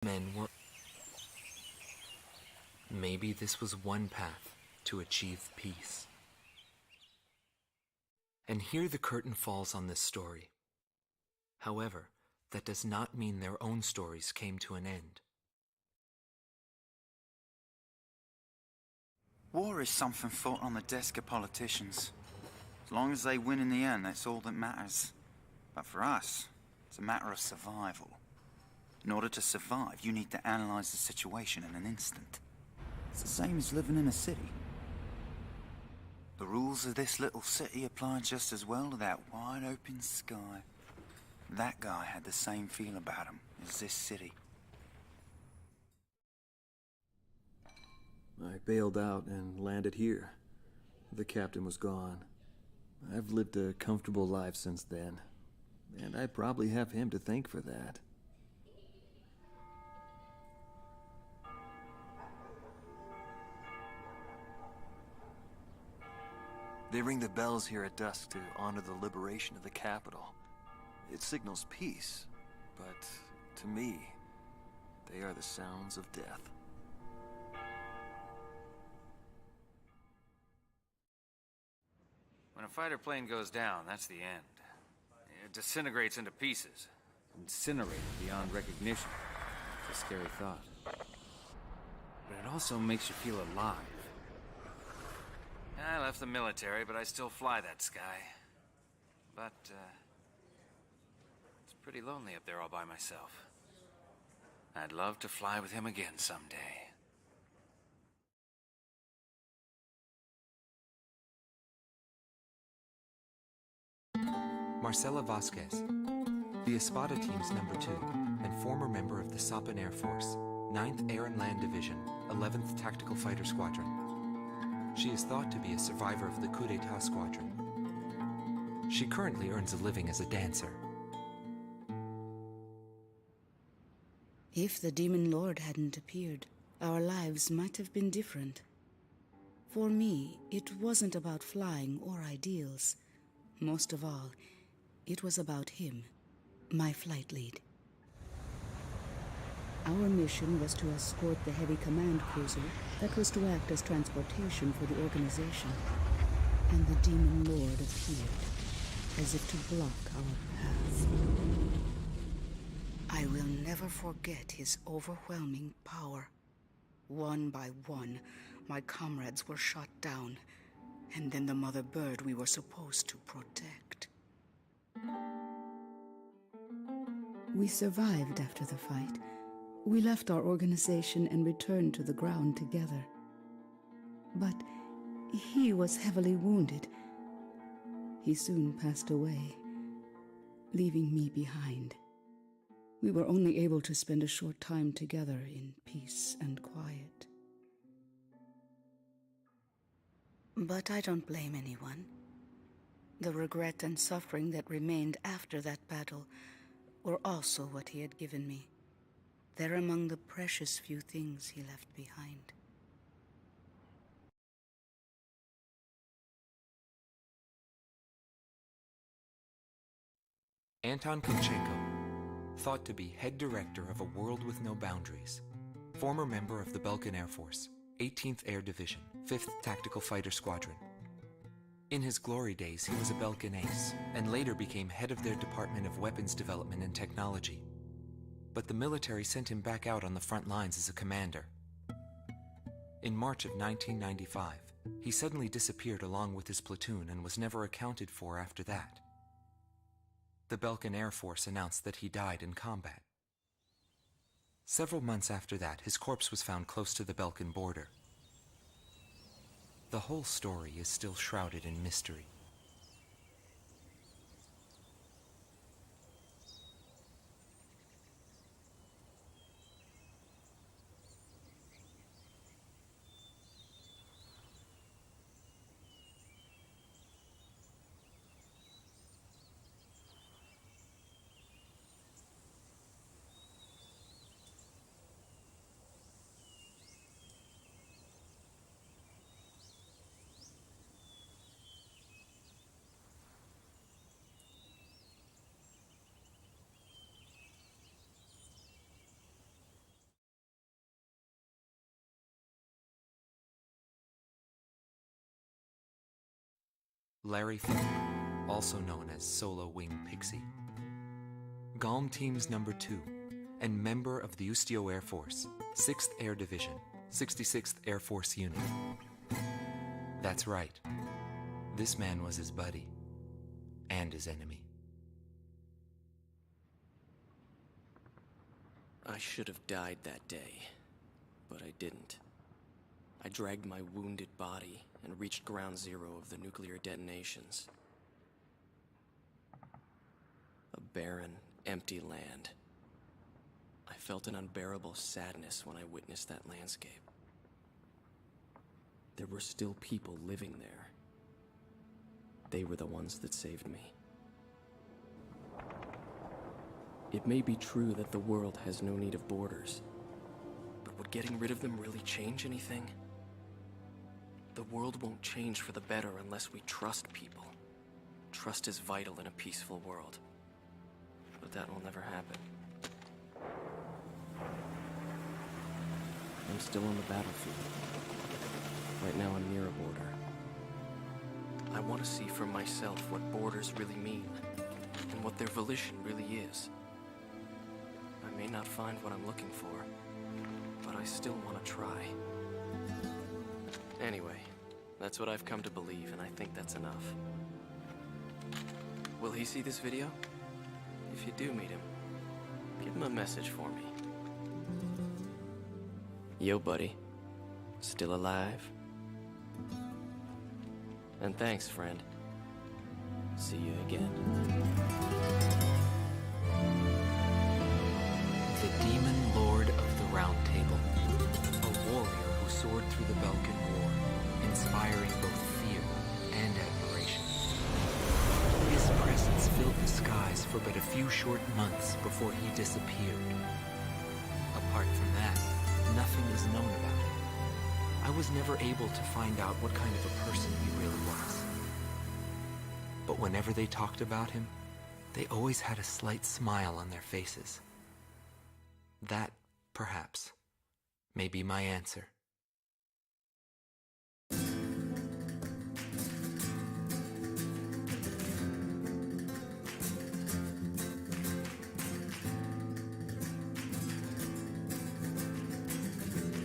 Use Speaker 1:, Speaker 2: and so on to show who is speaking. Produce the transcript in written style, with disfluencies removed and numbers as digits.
Speaker 1: Men were... Maybe this was one path to achieve peace. And here the curtain falls on this story. However, that does not mean their own stories came to an end.
Speaker 2: War is something fought on the desk of politicians. As long as they win in the end, that's all that matters. But for us, it's a matter of survival. In order to survive, you need to analyze the situation in an instant. It's the same as living in a city. The rules of this little city apply just as well to that wide open sky. That guy had the same feel about him as this city.
Speaker 3: I bailed out and landed here. The captain was gone. I've lived a comfortable life since then, and I probably have him to thank for that. They ring the bells here at dusk to honor the liberation of the capital. It signals peace, but to me, they are the sounds of death.
Speaker 4: When a fighter plane goes down, that's the end. It disintegrates into pieces. Incinerated beyond recognition. It's a scary thought. But it also makes you feel alive. I left the military, but I still fly that sky. But, it's pretty lonely up there all by myself. I'd love to fly with him again someday.
Speaker 1: Marcela Vasquez, the Espada team's number 2 and former member of the Sapan Air Force, 9th Air and Land Division, 11th Tactical Fighter Squadron. She is thought to be a survivor of the Coup d'etat squadron. She currently earns a living as a dancer.
Speaker 5: If the Demon Lord hadn't appeared, our lives might have been different. For me, it wasn't about flying or ideals. Most of all, it was about him, my flight lead. Our mission was to escort the heavy command cruiser that was to act as transportation for the organization. And the Demon Lord appeared, as if to block our path. I will never forget his overwhelming power. One by one, my comrades were shot down, and then the mother bird we were supposed to protect. We survived after the fight. We left our organization and returned to the ground together. But he was heavily wounded. He soon passed away, leaving me behind. We were only able to spend a short time together in peace and quiet. But I don't blame anyone. The regret and suffering that remained after that battle were also what he had given me. They're among the precious few things he left behind.
Speaker 1: Anton Konchenko, thought to be head director of a world with no boundaries, former member of the Belkan Air Force, 18th Air Division, 5th Tactical Fighter Squadron. In his glory days, he was a Belkan ace, and later became head of their Department of Weapons Development and Technology. But the military sent him back out on the front lines as a commander. In March of 1995, he suddenly disappeared along with his platoon and was never accounted for after that. The Belkan Air Force announced that he died in combat. Several months after that, his corpse was found close to the Belkan border. The whole story is still shrouded in mystery. Larry Falk, also known as Solo Wing Pixie. GALM Team's number 2, and member of the Ustio Air Force, 6th Air Division, 66th Air Force Unit. That's right. This man was his buddy, and his enemy.
Speaker 6: I should have died that day, but I didn't. I dragged my wounded body and reached ground zero of the nuclear detonations. A barren, empty land. I felt an unbearable sadness when I witnessed that landscape. There were still people living there. They were the ones that saved me. It may be true that the world has no need of borders, but would getting rid of them really change anything? The world won't change for the better unless we trust people. Trust is vital in a peaceful world, but that will never happen. I'm still on the battlefield. Right now I'm near a border. I want to see for myself what borders really mean, and what their volition really is. I may not find what I'm looking for, but I still want to try. Anyway, that's what I've come to believe, and I think that's enough. Will he see this video? If you do meet him, give him a message for me. Yo, buddy. Still alive? And thanks, friend. See you again.
Speaker 1: The Demon Lord of the Round Table. A warrior who soared through the Balkan War, inspiring both fear and admiration. His presence filled the skies for but a few short months before he disappeared. Apart from that, nothing is known about him. I was never able to find out what kind of a person he really was. But whenever they talked about him, they always had a slight smile on their faces. That, perhaps, may be my answer.